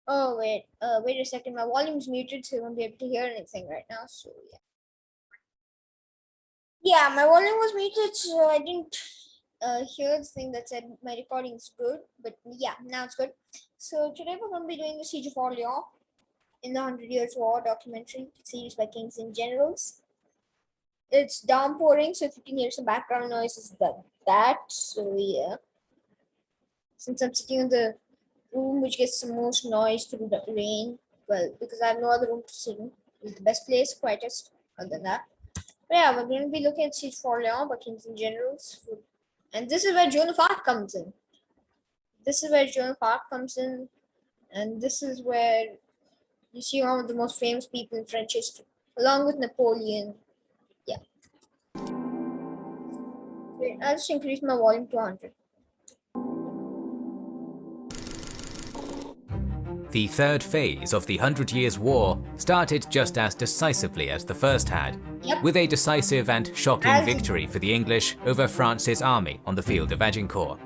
Oh wait, wait a second. My volume's muted, so you won't be able to hear anything right now. So yeah, yeah, my volume was muted, so I didn't hear the thing that said my recording is good. But yeah, now it's good. So today we're going to be doing the Siege of Orleans in the Hundred Years' War documentary series by Kings and Generals. It's downpouring, so if you can hear some background noise, it's that. So yeah, since I'm sitting in the room which gets the most noise through the rain, well, because I have no other room to sit in, it's the best place, quietest. Other than that, but yeah, we're going to be looking at Siege of Orleans by Kings and Generals, and this is where Joan of Arc comes in. This is where Joan of Arc comes in, and this is where you see one of the most famous people in French history, along with Napoleon. Yeah. Wait, I'll just increase my volume to 100. The third phase of the Hundred Years' War started just as decisively as the first had, Yep. with a decisive and shocking As victory for the English over France's army on the field of Agincourt.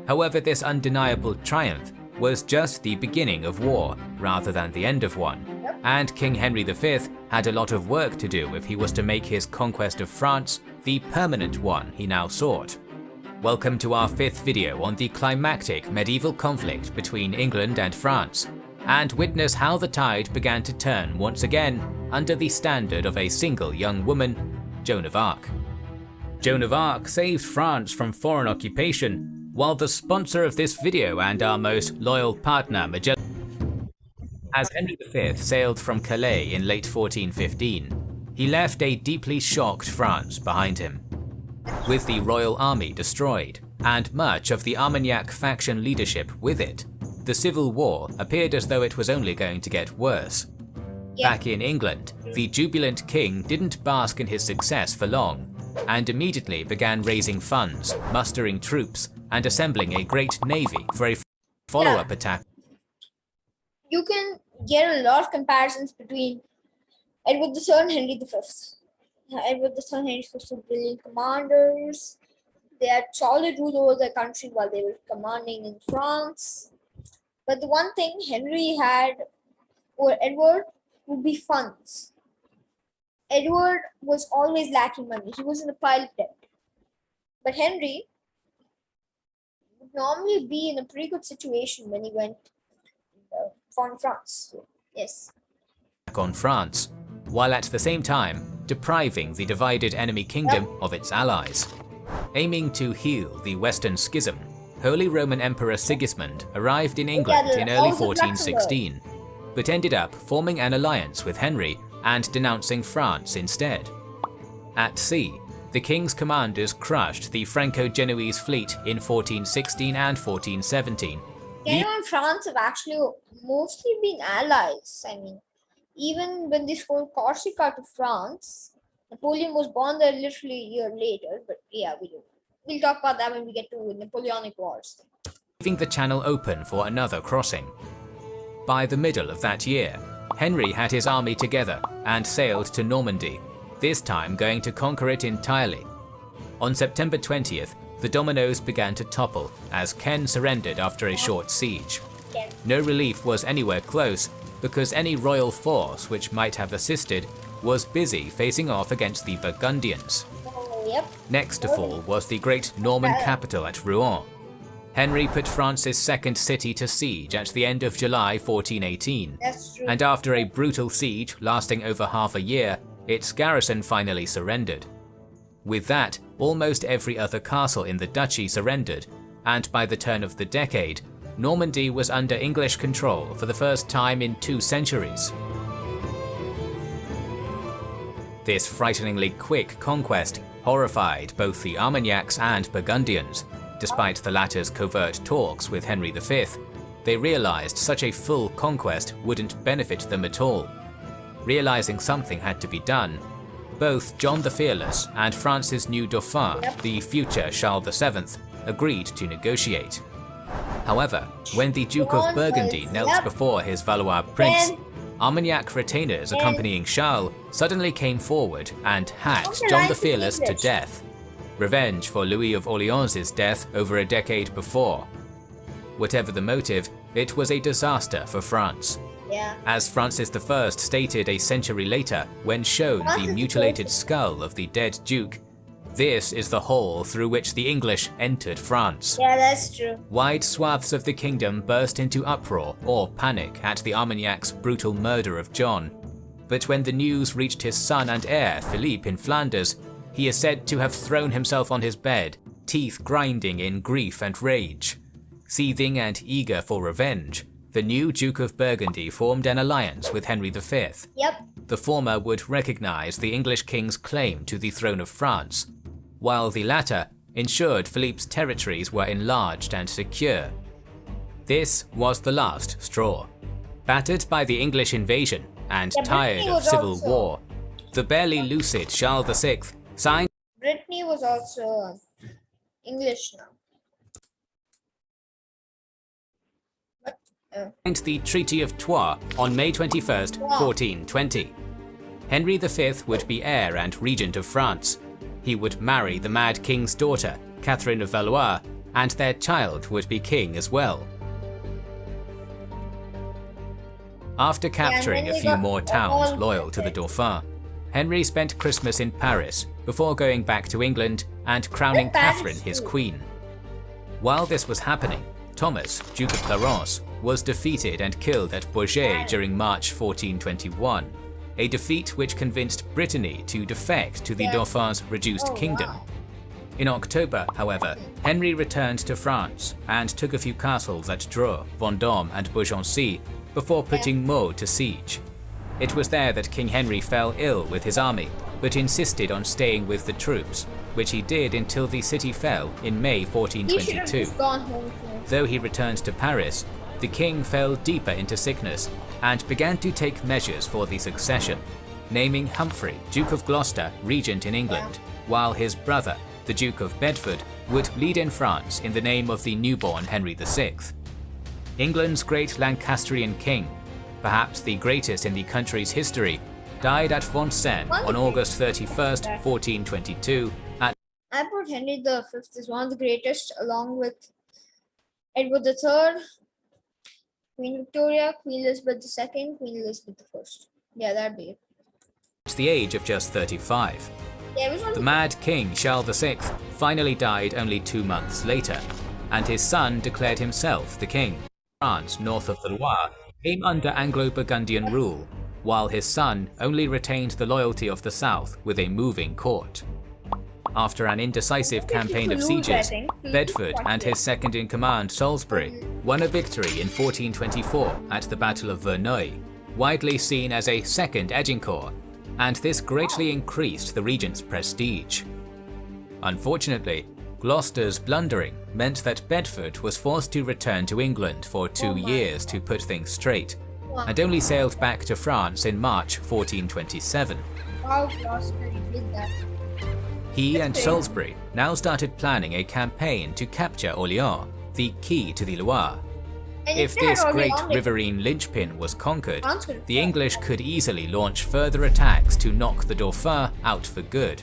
However, this undeniable triumph was just the beginning of war rather than the end of one, and King Henry V had a lot of work to do if he was to make his conquest of France the permanent one he now sought. Welcome to our fifth video on the climactic medieval conflict between England and France, and witness how the tide began to turn once again under the standard of a single young woman, Joan of Arc. Joan of Arc saved France from foreign occupation, while the sponsor of this video and our most loyal partner, Magellan. As Henry V sailed from Calais in late 1415, he left a deeply shocked France behind him. With the royal army destroyed, and much of the Armagnac faction leadership with it, the civil war appeared as though it was only going to get worse. yeah, Back in England, the jubilant king didn't bask in his success for long, and immediately began raising funds, mustering troops, and assembling a great navy for a follow-up attack. you can get a lot of comparisons between Edward III and Henry V. Edward III and Henry V were brilliant commanders. They had solid rule over their country while they were commanding in France. But the one thing Henry had over Edward would be funds. Edward was always lacking money. He was in a pile of debt. But Henry would normally be in a pretty good situation when he went foreign France. So, yes. On France, while at the same time depriving the divided enemy kingdom of its allies. Aiming to heal the Western Schism, Holy Roman Emperor Sigismund arrived in England in early 1416, but ended up forming an alliance with Henry and denouncing France instead. At sea, the king's commanders crushed the Franco-Genoese fleet in 1416 and 1417. Canada and France have actually mostly been allies. I mean, even when they sold Corsica to France, Napoleon was born there literally a year later. But yeah, we'll talk about that when we get to Napoleonic Wars. Leaving the channel open for another crossing. By the middle of that year, Henry had his army together and sailed to Normandy, this time going to conquer it entirely. On September 20th, the dominoes began to topple as Ken surrendered after a short siege. No relief was anywhere close because any royal force which might have assisted was busy facing off against the Burgundians. Yep. Next to fall was the great Norman capital at Rouen. Henry put France's second city to siege at the end of July 1418, That's true. and after a brutal siege lasting over half a year, its garrison finally surrendered. With that, almost every other castle in the duchy surrendered, and by the turn of the decade, Normandy was under English control for the first time in 2 centuries. This frighteningly quick conquest horrified both the Armagnacs and Burgundians. Despite the latter's covert talks with Henry V, they realized such a full conquest wouldn't benefit them at all. Realizing something had to be done, both John the Fearless and France's new Dauphin, the future Charles VII, agreed to negotiate. However, when the Duke of Burgundy knelt before his Valois prince, Armagnac retainers accompanying Charles suddenly came forward and hacked John the Fearless to death. Revenge for Louis of Orleans' death over a decade before. Whatever the motive, it was a disaster for France. Yeah. As Francis I stated a century later when shown the mutilated skull of the dead Duke, "This is the hole through which the English entered France." Yeah, that's true. Wide swaths of the kingdom burst into uproar or panic at the Armagnac's brutal murder of John. But when the news reached his son and heir, Philippe, in Flanders, he is said to have thrown himself on his bed, teeth grinding in grief and rage. Seething and eager for revenge, the new Duke of Burgundy formed an alliance with Henry V. Yep. The former would recognize the English king's claim to the throne of France, while the latter ensured Philippe's territories were enlarged and secure. This was the last straw. Battered by the English invasion and tired of civil war, the barely lucid Charles VI signed Brittany was also English now. the Treaty of Troyes on May 21, 1420. Henry V would be heir and regent of France. He would marry the Mad King's daughter, Catherine of Valois, and their child would be king as well. After capturing a few more towns loyal to the Dauphin, Henry spent Christmas in Paris before going back to England and crowning Catherine his queen. While this was happening, Thomas, Duke of Clarence, was defeated and killed at Bourget during March 1421, a defeat which convinced Brittany to defect to the Dauphin's reduced kingdom. In October, however, Henry returned to France and took a few castles at Dreux, Vendôme and Beaugency before putting Meaux to siege. It was there that King Henry fell ill with his army, but insisted on staying with the troops, which he did until the city fell in May 1422. Though he returned to Paris, the king fell deeper into sickness and began to take measures for the succession, naming Humphrey, Duke of Gloucester, regent in England, while his brother, the Duke of Bedford, would lead in France in the name of the newborn Henry VI. England's great Lancastrian king, perhaps the greatest in the country's history, died at Vincennes on August 31, 1422. I put Henry V as one of the greatest, along with Edward III, Queen Victoria, Queen Elizabeth II, Queen Elizabeth I. Yeah, that'd be it. At the age of just 35. The Mad King Charles VI finally died only 2 months later, and his son declared himself the king. France north of the Loire came under Anglo-Burgundian rule, while his son only retained the loyalty of the south with a moving court. After an indecisive campaign of sieges, Bedford and his second-in-command Salisbury won a victory in 1424 at the Battle of Verneuil, widely seen as a second Agincourt, and this greatly increased the regent's prestige. Unfortunately, Gloucester's blundering meant that Bedford was forced to return to England for 2 years to put things straight, and only sailed back to France in March 1427. Wow, Gloucester, you did that. He and Salisbury now started planning a campaign to capture Orléans, the key to the Loire. If this great riverine linchpin was conquered, the English could easily launch further attacks to knock the Dauphin out for good.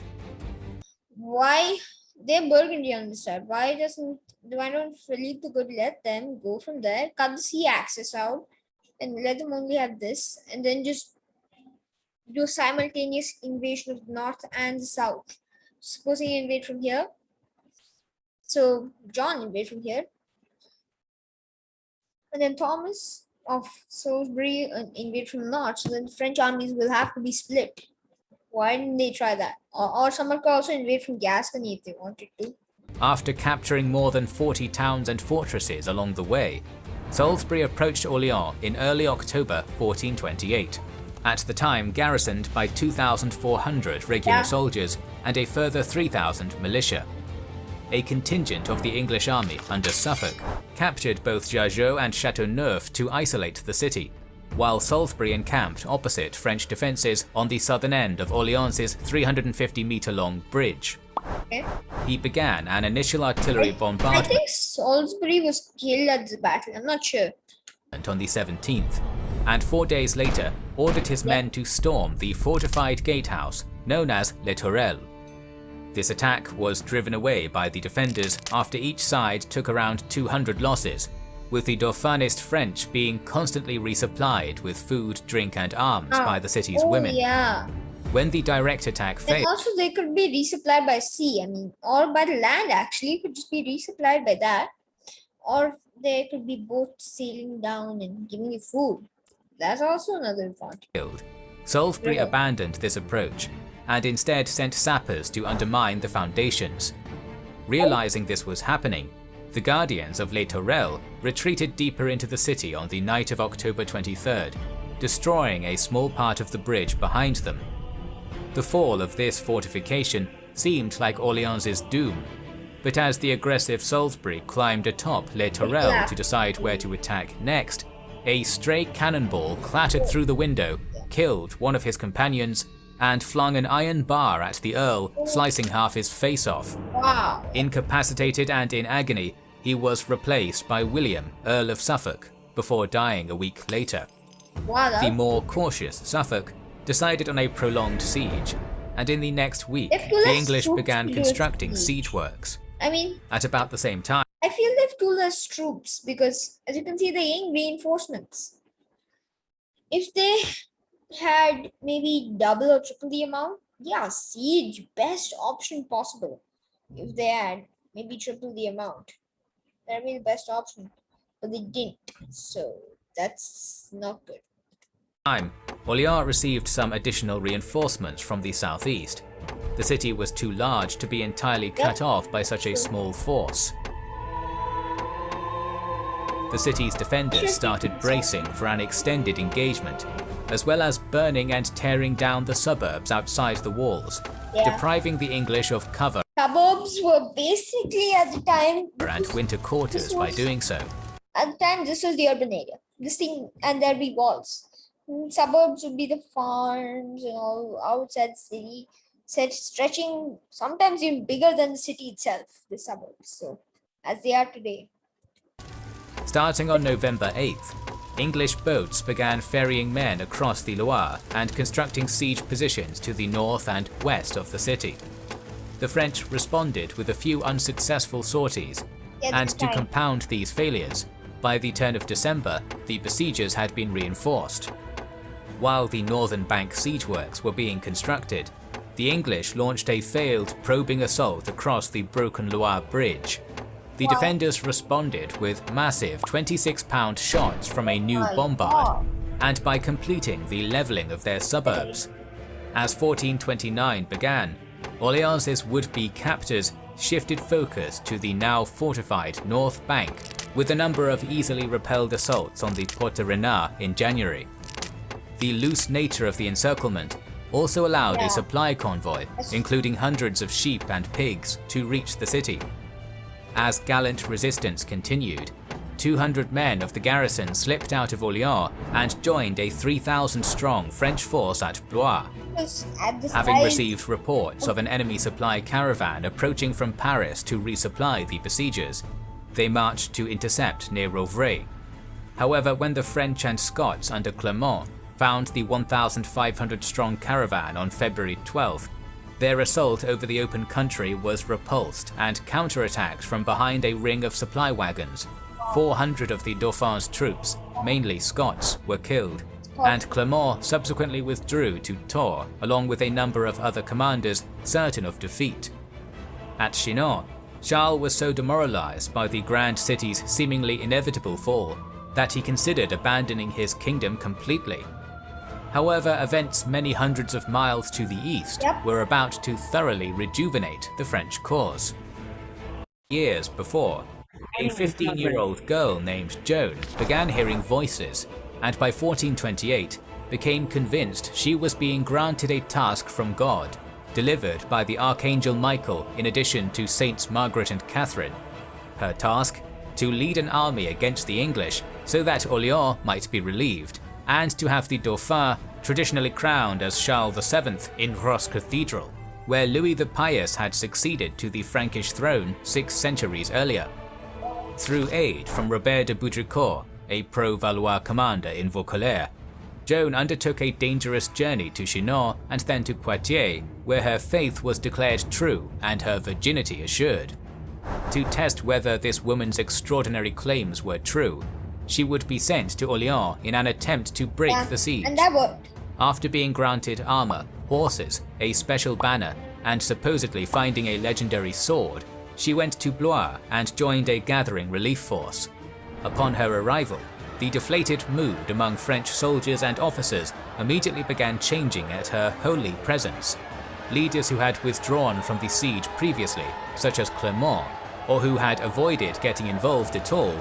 Why? They're Burgundy on this side. Why don't Philippe the Good let them go from there, cut the sea axis out, and let them only have this, and then just do a simultaneous invasion of the north and the south? Supposing he invade from here, so John invade from here, and then Thomas of Salisbury invade from the north, so then the French armies will have to be split. Why didn't they try that? Or someone could also invade from Gascony if they wanted to. After capturing more than 40 towns and fortresses along the way, Salisbury approached Orléans in early October 1428, at the time garrisoned by 2,400 regular soldiers and a further 3,000 militia. A contingent of the English army under Suffolk captured both Jargeau and Châteauneuf to isolate the city, while Salisbury encamped opposite French defences on the southern end of Orléans' 350-metre-long bridge. He began an initial artillery bombardment. I think Salisbury was killed at the battle, I'm not sure. On the 17th, and 4 days later ordered his men to storm the fortified gatehouse known as Les Tourelles. This attack was driven away by the defenders after each side took around 200 losses, with the Dauphinist French being constantly resupplied with food, drink and arms by the city's women. Yeah. When the direct attack And failed, also they could be resupplied by sea, I mean, or by the land actually, it could just be resupplied by that. Or there could be boats sailing down and giving you food. That's also another advantage. Salisbury Yeah. abandoned this approach and instead sent sappers to undermine the foundations. Realizing this was happening, the Guardians of Les Tourelles retreated deeper into the city on the night of October 23rd, destroying a small part of the bridge behind them. The fall of this fortification seemed like Orleans' doom, but as the aggressive Salisbury climbed atop Les Tourelles to decide where to attack next, a stray cannonball clattered through the window, killed one of his companions, and flung an iron bar at the Earl, slicing half his face off. Wow. Incapacitated and in agony, he was replaced by William, Earl of Suffolk, before dying a week later. Wow. The more cautious Suffolk decided on a prolonged siege, and in the next week, If you the let English troops began do a constructing siege. siege works. I mean, At about the same time, I feel they've too less troops because, as you can see, they're getting reinforcements. If they had maybe double or triple the amount, yeah, siege, best option possible. If they had maybe triple the amount, that'd be the best option. But they didn't, so that's not good. Orleans received some additional reinforcements from the southeast. The city was too large to be entirely cut off by such a small force. The city's defenders started bracing for an extended engagement, as well as burning and tearing down the suburbs outside the walls, depriving the English of cover Suburbs were basically at the time, and winter quarters by doing so. at the time this was the urban area. This thing, and there'd be walls. Suburbs would be the farms and all outside the city, stretching sometimes even bigger than the city itself, the suburbs. So, as they are today. Starting on November 8th, English boats began ferrying men across the Loire and constructing siege positions to the north and west of the city. The French responded with a few unsuccessful sorties, and to compound these failures, by the turn of December, the besiegers had been reinforced. While the northern bank siege works were being constructed, the English launched a failed probing assault across the broken Loire Bridge. The defenders responded with massive 26-pound shots from a new bombard, and by completing the levelling of their suburbs. As 1429 began, Orleans' would-be captors shifted focus to the now fortified north bank, with a number of easily repelled assaults on the Porte Renard in January. The loose nature of the encirclement also allowed a supply convoy, including hundreds of sheep and pigs, to reach the city. As gallant resistance continued, 200 men of the garrison slipped out of Orleans and joined a 3,000-strong French force at Blois. Having received reports of an enemy supply caravan approaching from Paris to resupply the besiegers, they marched to intercept near Rouvray. However, when the French and Scots under Clermont found the 1,500-strong caravan on February 12th, their assault over the open country was repulsed and counterattacked from behind a ring of supply wagons. 400 of the Dauphin's troops, mainly Scots, were killed, and Clermont subsequently withdrew to Tours along with a number of other commanders certain of defeat. At Chinon, Charles was so demoralized by the grand city's seemingly inevitable fall that he considered abandoning his kingdom completely. However, events many hundreds of miles to the east were about to thoroughly rejuvenate the French cause. Years before, a 15-year-old girl named Joan began hearing voices, and by 1428 became convinced she was being granted a task from God, delivered by the Archangel Michael in addition to Saints Margaret and Catherine. Her task? To lead an army against the English so that Orleans might be relieved, and to have the Dauphin traditionally crowned as Charles VII in Ross Cathedral, where Louis the Pious had succeeded to the Frankish throne 6 centuries earlier. Through aid from Robert de Baudricourt, a pro-Valois commander in Vaucouleurs, Joan undertook a dangerous journey to Chinon and then to Poitiers, where her faith was declared true and her virginity assured. To test whether this woman's extraordinary claims were true, she would be sent to Orléans in an attempt to break the siege. And that worked. After being granted armor, horses, a special banner, and supposedly finding a legendary sword, she went to Blois and joined a gathering relief force. Upon her arrival, the deflated mood among French soldiers and officers immediately began changing at her holy presence. Leaders who had withdrawn from the siege previously, such as Clermont, or who had avoided getting involved at all,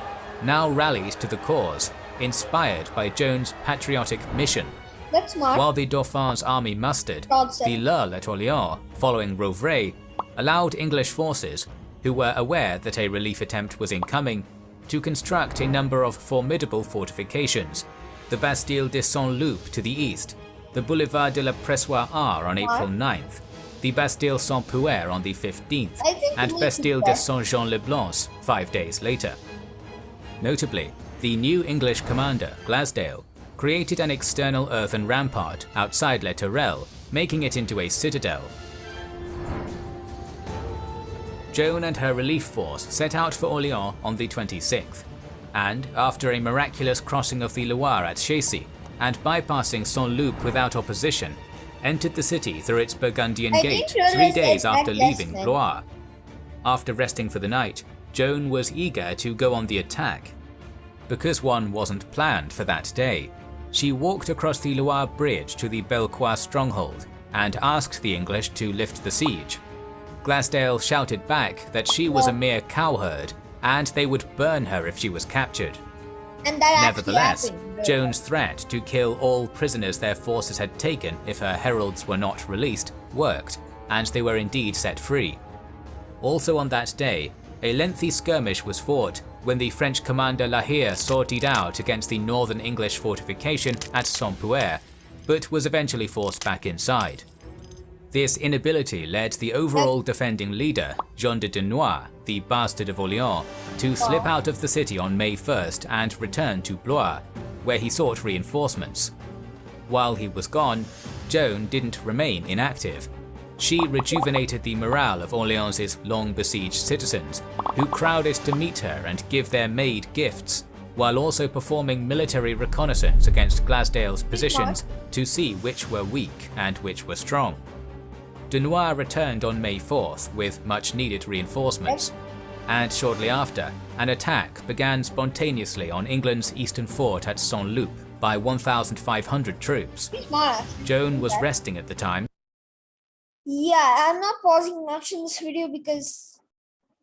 now rallied to the cause, inspired by Joan's patriotic mission. That's smart. While the Dauphin's army mustered, the lull at Orléans, following Rouvray, allowed English forces, who were aware that a relief attempt was incoming, to construct a number of formidable fortifications: the Bastille de Saint-Loup to the east, the Boulevard de la Pressoir on April 9th, the Bastille Saint-Pouer on the 15th, and Bastille de Saint-Jean-le-Blanc 5 days later. Notably, the new English commander, Glasdale, created an external earthen rampart outside Les Tourelles, making it into a citadel. Joan and her relief force set out for Orléans on the 26th, and after a miraculous crossing of the Loire at Chessy and bypassing Saint-Loup without opposition, entered the city through its Burgundian gate 3 days after leaving Blois. After resting for the night, Joan was eager to go on the attack. Because one wasn't planned for that day, she walked across the Loire bridge to the Bellecour stronghold and asked the English to lift the siege. Glasdale shouted back that she was a mere cowherd and they would burn her if she was captured. And that Nevertheless, happened. Joan's threat to kill all prisoners their forces had taken if her heralds were not released worked, and they were indeed set free. Also on that day, a lengthy skirmish was fought when the French commander La Hire sortied out against the northern English fortification at Saint-Pouer, but was eventually forced back inside. This inability led the overall defending leader, Jean de Dunois, the bastard of Orléans, to slip out of the city on May 1st and return to Blois, where he sought reinforcements. While he was gone, Joan didn't remain inactive. She rejuvenated the morale of Orléans' long-besieged citizens, who crowded to meet her and give their maid gifts, while also performing military reconnaissance against Glasdale's positions to see which were weak and which were strong. Dunois returned on May 4th with much-needed reinforcements, and shortly after, an attack began spontaneously on England's eastern fort at Saint-Loup by 1,500 troops. Joan was resting at the time. Yeah, I'm not pausing much in this video because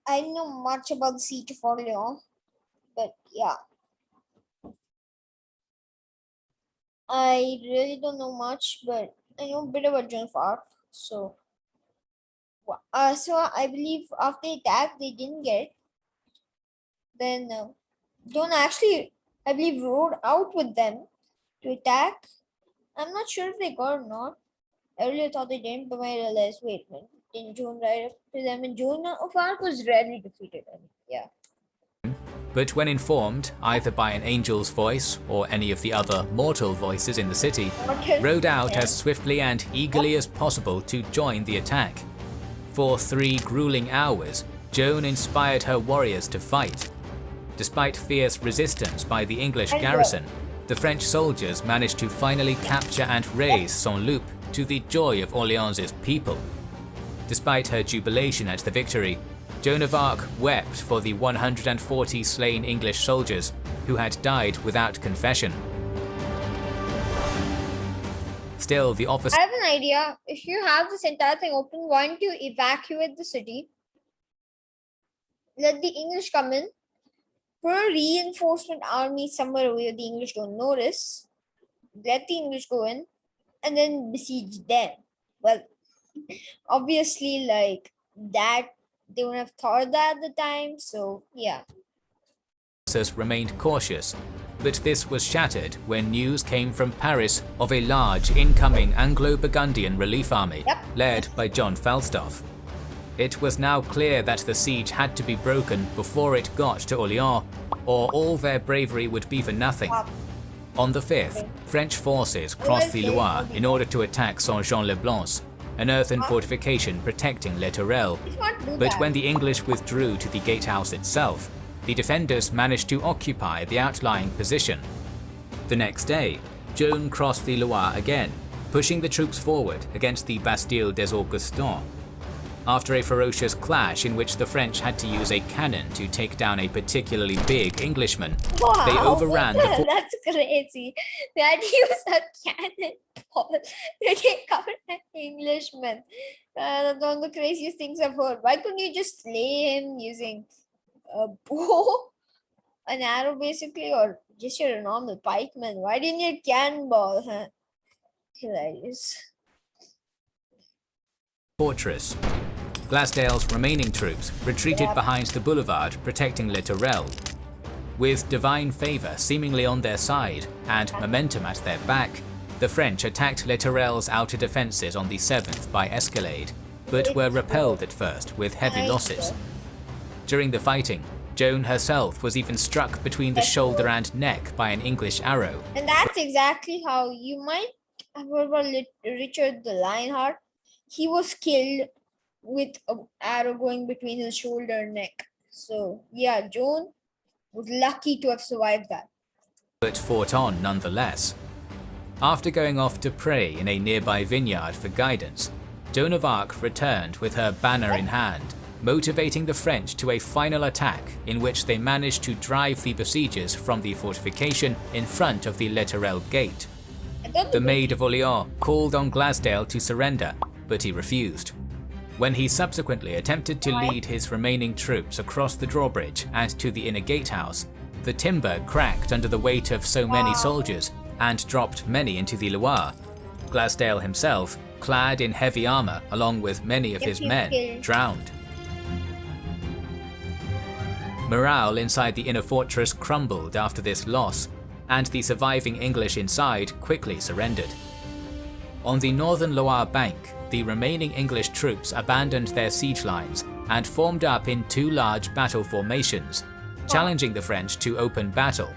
I don't know much about the siege of Orléans, but yeah. I really don't know much, but I know a bit about Joan of Arc. So I believe after the attack they didn't get it. Then Joan actually, I believe, rode out with them to attack. I'm not sure if they got or not. I really thought they didn't, but I realized, wait a minute, didn't Joan ride up to them? And Joan of Arc was rarely defeated. Yeah. But when informed, either by an angel's voice or any of the other mortal voices in the city, rode out as swiftly and eagerly as possible to join the attack. For 3 grueling hours, Joan inspired her warriors to fight. Despite fierce resistance by the English garrison, the French soldiers managed to finally capture and raze Saint-Loup to the joy of Orléans' people. Despite her jubilation at the victory, Joan of Arc wept for the 140 slain English soldiers who had died without confession. Still, the officer— I have an idea. If you have this entire thing open, why don't you evacuate the city? Let the English come in. Put a reinforcement army somewhere where the English don't notice. Let the English go in and then besiege them. Well, obviously, like that, they wouldn't have thought of that at the time, so yeah. Remained cautious, but this was shattered when news came from Paris of a large incoming Anglo-Burgundian relief army led by John Falstaff. It was now clear that the siege had to be broken before it got to Orléans, or all their bravery would be for nothing. On the 5th, French forces crossed the Loire in order to attack Saint-Jean-le-Blanc, an earthen fortification protecting Les Tourelles. You can't do But that. when the English withdrew to the gatehouse itself, the defenders managed to occupy the outlying position. The next day, Joan crossed the Loire again, pushing the troops forward against the Bastille des Augustins. After a ferocious clash in which the French had to use a cannon to take down a particularly big Englishman, Wow, they overran the fort. That's crazy. They had to use a cannonball to take out an Englishman. That's one of the craziest things I've heard. Why couldn't you just slay him using a bow, an arrow basically, or just your normal pikeman? Why didn't you cannonball? Huh? Hilarious. Fortress. Glasdale's remaining troops retreated behind the boulevard protecting Les Tourelles. With divine favour seemingly on their side and momentum at their back, the French attacked Les Tourelles' outer defences on the 7th by escalade, but were repelled at first with heavy losses. During the fighting, Joan herself was even struck between the shoulder and neck by an English arrow. And that's exactly how you might have heard about Richard the Lionheart. He was killed with an arrow going between his shoulder and neck. So yeah, Joan was lucky to have survived that. But fought on nonetheless. After going off to pray in a nearby vineyard for guidance, Joan of Arc returned with her banner in hand, motivating the French to a final attack in which they managed to drive the besiegers from the fortification in front of the Les Tourelles gate. The Maid of Orleans called on Glasdale to surrender, but he refused. When he subsequently attempted to lead his remaining troops across the drawbridge and to the inner gatehouse, the timber cracked under the weight of so many soldiers and dropped many into the Loire. Glasdale himself, clad in heavy armour along with many of his men, drowned. Morale inside the inner fortress crumbled after this loss, and the surviving English inside quickly surrendered. On the northern Loire bank, the remaining English troops abandoned their siege lines and formed up in two large battle formations, challenging the French to open battle.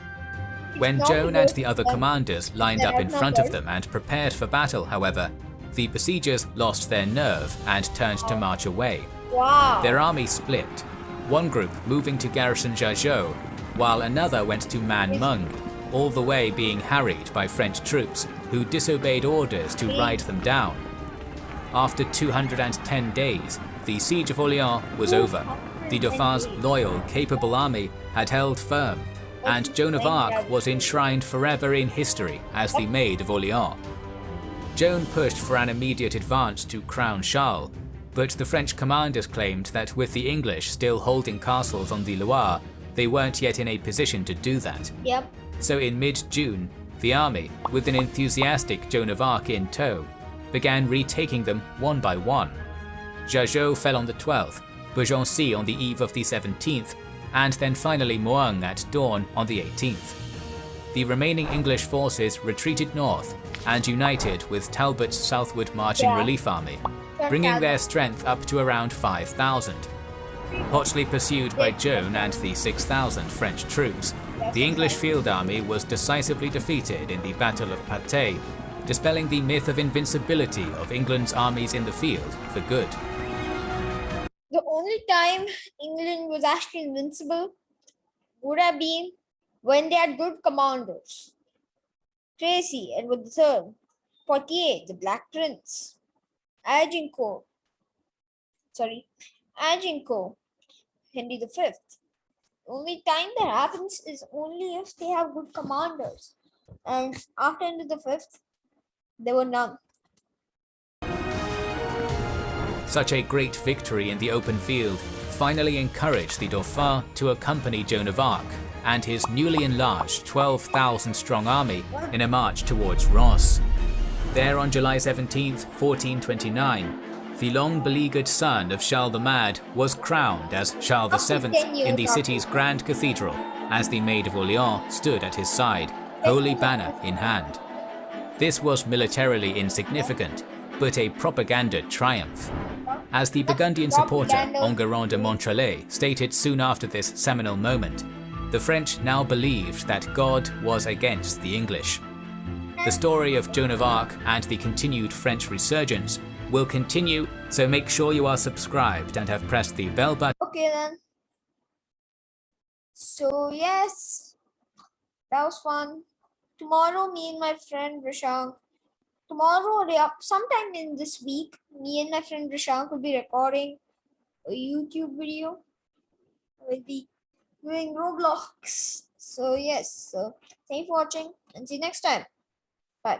When Joan and the other commanders lined up in front of them and prepared for battle, however, the besiegers lost their nerve and turned to march away. Wow. Their army split, one group moving to garrison Jargeau, while another went to Man Mung, all the way being harried by French troops who disobeyed orders to ride them down. After 210 days, the siege of Orleans was over. The Dauphin's loyal, capable army had held firm, and Joan of Arc was enshrined forever in history as the Maid of Orleans. Joan pushed for an immediate advance to crown Charles, but the French commanders claimed that with the English still holding castles on the Loire, they weren't yet in a position to do that. Yep. So in mid-June, the army, with an enthusiastic Joan of Arc in tow, began retaking them one by one. Jargeau fell on the 12th, Beaugency on the eve of the 17th, and then finally Meung at dawn on the 18th. The remaining English forces retreated north and united with Talbot's southward marching relief army, bringing their strength up to around 5,000. Hotly pursued by Joan and the 6,000 French troops, the English field army was decisively defeated in the Battle of Patay, dispelling the myth of invincibility of England's armies in the field for good. The only time England was actually invincible would have been when they had good commanders. Tracy, Edward III, Poitiers, the Black Prince, Agincourt, Henry V. The only time that happens is only if they have good commanders. And after Henry V, there were none. Such a great victory in the open field finally encouraged the Dauphin to accompany Joan of Arc and his newly enlarged 12,000-strong army in a march towards Reims. There on July 17, 1429, the long-beleaguered son of Charles the Mad was crowned as Charles VII in the city's grand cathedral as the Maid of Orleans stood at his side, holy banner in hand. This was militarily insignificant, but a propaganda triumph. As the Burgundian supporter Enguerrand de Montrelet stated soon after this seminal moment, the French now believed that God was against the English. The story of Joan of Arc and the continued French resurgence will continue, so make sure you are subscribed and have pressed the bell button. Okay then. So yes, that was fun. Tomorrow, me and my friend Rishank. Tomorrow, sometime in this week, me and my friend Rishank will be recording a YouTube video. We'll be doing Roblox. So yes, so thank you for watching and see you next time. Bye.